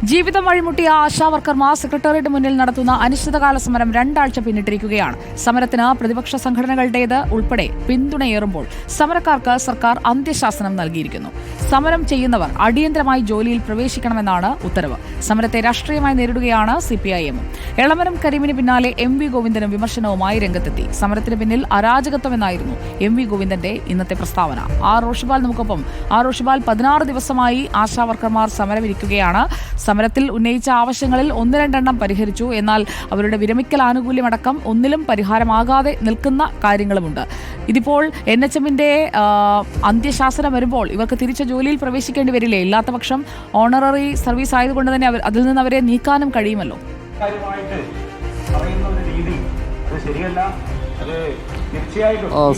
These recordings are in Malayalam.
ജീവിതം വഴിമുട്ടിയ ആശാവർക്കർമാർ സെക്രട്ടേറിയറ്റ് മുന്നിൽ നടത്തുന്ന അനിശ്ചിതകാല സമരം 2 ആഴ്ച പിന്നിട്ടിരിക്കുകയാണ്. സമരത്തിന് പ്രതിപക്ഷ സംഘടനകളുടേത് ഉൾപ്പെടെ പിന്തുണയേറുമ്പോൾ സമരക്കാർക്ക് സർക്കാർ അന്ത്യശാസനം നൽകിയിരിക്കുന്നു. സമരം ചെയ്യുന്നവർ അടിയന്തരമായി ജോലിയിൽ പ്രവേശിക്കണമെന്നാണ് ഉത്തരവ്. സമരത്തെ രാഷ്ട്രീയമായി നേരിടുകയാണ് CPIM. എളമരം കരീമിന് പിന്നാലെ MV ഗോവിന്ദനും വിമർശനവുമായി രംഗത്തെത്തി. സമരത്തിന് പിന്നിൽ അരാജകത്വമെന്നായിരുന്നു MV ഗോവിന്ദന്റെ ഇന്നത്തെ പ്രസ്താവന. റോഷിപാൽ നമുക്കൊപ്പം. റോഷിപാൽ, 16 ദിവസമായി ആശാവർക്കർമാർ സമരമിരിക്കുകയാണ്. സമരത്തിൽ ഉന്നയിച്ച ആവശ്യങ്ങളിൽ 1-2 പരിഹരിച്ചു. എന്നാൽ അവരുടെ വിരമിക്കൽ ആനുകൂല്യമടക്കം ഒന്നിലും പരിഹാരമാകാതെ നിൽക്കുന്ന കാര്യങ്ങളുമുണ്ട്. ഇതിപ്പോൾ NHMന്റെ അന്ത്യശാസനം വരുമ്പോൾ ഇവർക്ക് തിരിച്ച ജോലിയിൽ പ്രവേശിക്കേണ്ടി വരില്ലേ? ഇല്ലാത്ത പക്ഷം ഓണററി സർവീസ് ആയതുകൊണ്ട് തന്നെ അതിൽ നിന്ന് അവരെ നീക്കാനും കഴിയുമല്ലോ.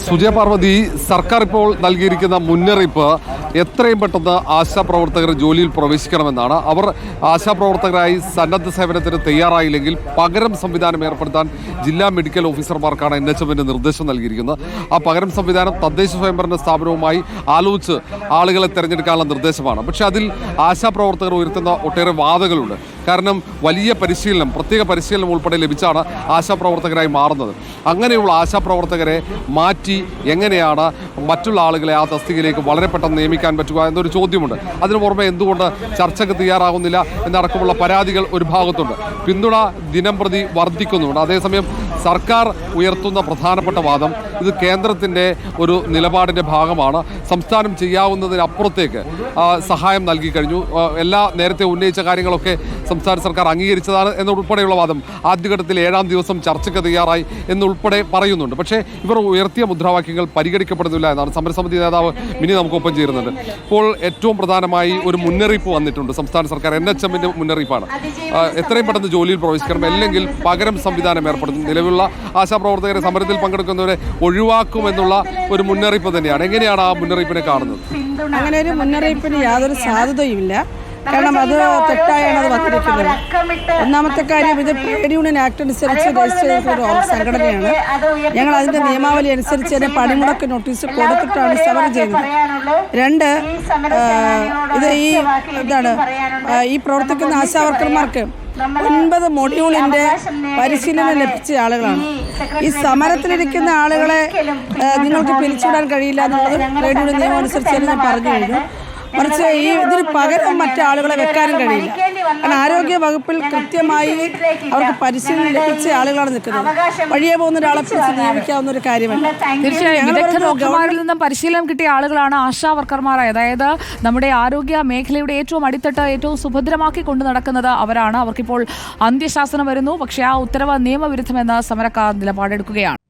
സുജയ പാർവതി, സർക്കാർ ഇപ്പോൾ നൽകിയിരിക്കുന്ന മുന്നറിയിപ്പ് എത്രയും പെട്ടെന്ന് ആശാപ്രവർത്തകർ ജോലിയിൽ പ്രവേശിക്കണമെന്നാണ്. അവർ ആശാപ്രവർത്തകരായി സന്നദ്ധ സേവനത്തിന് തയ്യാറായില്ലെങ്കിൽ പകരം സംവിധാനം ഏർപ്പെടുത്താൻ ജില്ലാ മെഡിക്കൽ ഓഫീസർമാർക്കാണ് NHMന്റെ നിർദ്ദേശം നൽകിയിരിക്കുന്നത്. ആ പകരം സംവിധാനം തദ്ദേശ സ്വയംഭരണ സ്ഥാപനവുമായി ആലോചിച്ച് ആളുകളെ തിരഞ്ഞെടുക്കാനുള്ള നിർദ്ദേശമാണ്. പക്ഷേ അതിൽ ആശാപ്രവർത്തകർ ഉയർത്തുന്ന ഒട്ടേറെ വാദങ്ങളുണ്ട്. കാരണം വലിയ പരിശീലനം, പ്രത്യേക പരിശീലനം ഉൾപ്പെടെ ലഭിച്ചാണ് ആശാപ്രവർത്തകരായി മാറുന്നത്. അങ്ങനെയുള്ള ആശാപ്രവർത്തകരെ മാറ്റി എങ്ങനെയാണ് മറ്റുള്ള ആളുകളെ ആ തസ്തികയിലേക്ക് വളരെ പെട്ടെന്ന് നിയമിക്കാൻ പറ്റുക എന്നൊരു ചോദ്യമുണ്ട്. അതിനു പുറമെ എന്തുകൊണ്ട് ചർച്ചയ്ക്ക് തയ്യാറാകുന്നില്ല എന്നടക്കമുള്ള പരാതികൾ ഒരു ഭാഗത്തുണ്ട്. പിന്തുണ ദിനം പ്രതി വർദ്ധിക്കുന്നുണ്ട്. അതേസമയം സർക്കാർ ഉയർത്തുന്ന പ്രധാനപ്പെട്ട വാദം ഇത് കേന്ദ്രത്തിൻ്റെ ഒരു നിലപാടിൻ്റെ ഭാഗമാണ്. സംസ്ഥാനം ചെയ്യാവുന്നതിനപ്പുറത്തേക്ക് സഹായം നൽകി കഴിഞ്ഞു. എല്ലാ നേരത്തെ ഉന്നയിച്ച കാര്യങ്ങളൊക്കെ സംസ്ഥാന സർക്കാർ അംഗീകരിച്ചതാണ് എന്നുൾപ്പെടെയുള്ള വാദം ആദ്യഘട്ടത്തിൽ 7-ാം ദിവസം ചർച്ചയ്ക്ക് തയ്യാറായി എന്നുൾപ്പെടെ പറയുന്നുണ്ട്. പക്ഷേ ഇവർ ഉയർത്തിയ മുദ്രാവാക്യങ്ങൾ പരിഗണിക്കപ്പെടുന്നില്ല എന്നാണ് സമരസമിതി നേതാവ് മിനി നമുക്കൊപ്പം ചേരുന്നുണ്ട്. ഇപ്പോൾ ഏറ്റവും പ്രധാനമായി ഒരു മുന്നറിയിപ്പ് വന്നിട്ടുണ്ട് സംസ്ഥാന സർക്കാർ. NHMന്റെ മുന്നറിയിപ്പാണ്. എത്രയും പെട്ടെന്ന് ജോലിയിൽ പ്രവേശിക്കണം, അല്ലെങ്കിൽ പകരം സംവിധാനം ഏർപ്പെടുത്തും. നിലവിലുള്ള ആശാപ്രവർത്തകരെ സമരത്തിൽ പങ്കെടുക്കുന്നവരെ ഒഴിവാക്കുമെന്നുള്ള ഒരു മുന്നറിയിപ്പ് തന്നെയാണ്. എങ്ങനെയാണ് ആ മുന്നറിയിപ്പിനെ കാണുന്നത്? അങ്ങനെ ഒരു മുന്നറിയിപ്പിന് യാതൊരു സാധ്യതയുമില്ല. കാരണം അത് തെറ്റായാണ് അത് വന്നിരിക്കുന്നത്. ഒന്നാമത്തെ കാര്യം, ഇത് ട്രേഡ് യൂണിയൻ ആക്ട് അനുസരിച്ച് രജിസ്റ്റർ ചെയ്തിട്ടുള്ള ഒരു സംഘടനയാണ്. ഞങ്ങൾ അതിന്റെ നിയമാവലി അനുസരിച്ച് തന്നെ പണിമുടക്ക് നോട്ടീസ് കൊടുത്തിട്ടാണ് സമരം ചെയ്യുന്നത്. 2, ഇത് ഈ പ്രവർത്തിക്കുന്ന ആശാവർക്കർമാർക്ക് 9 മൊഡ്യൂളിന്റെ പരിശീലനം ലഭിച്ച ആളുകളാണ്. ഈ സമരത്തിലിരിക്കുന്ന ആളുകളെ നിങ്ങൾക്ക് പിരിച്ചുവിടാൻ കഴിയില്ല എന്നുള്ളത് ട്രേഡ് യൂണിയൻ നിയമം അനുസരിച്ച് തന്നെ ഞാൻ പറഞ്ഞു കഴിഞ്ഞു. മറിച്ച് ഇതിന് പകരം മറ്റാളുകളെ വെക്കാനും കഴിയില്ല. കാരണം ആരോഗ്യ വകുപ്പിൽ കൃത്യമായി അവർക്ക് പരിശീലനം ലഭിച്ച ആളുകളാണ് നിൽക്കുന്നത്. വഴിയെ പോകുന്ന ഒരാളെ പിടിച്ച് നിയമിക്കാവുന്ന ഒരു കാര്യമല്ല. തീർച്ചയായും വിദഗ്ധ ഡോക്ടർമാരിൽ നിന്നും പരിശീലനം കിട്ടിയ ആളുകളാണ് ആശാ വർക്കർമാർ. അതായത് നമ്മുടെ ആരോഗ്യ മേഖലയുടെ ഏറ്റവും അടിത്തട്ട് ഏറ്റവും സുഭദ്രമാക്കി കൊണ്ടു നടക്കുന്നത് അവരാണ്. അവർക്കിപ്പോൾ അന്ത്യശാസനം വരുന്നു. പക്ഷേ ആ ഉത്തരവ് നിയമവിരുദ്ധമെന്ന് സമരക്കാർ നിലപാടെടുക്കുകയാണ്.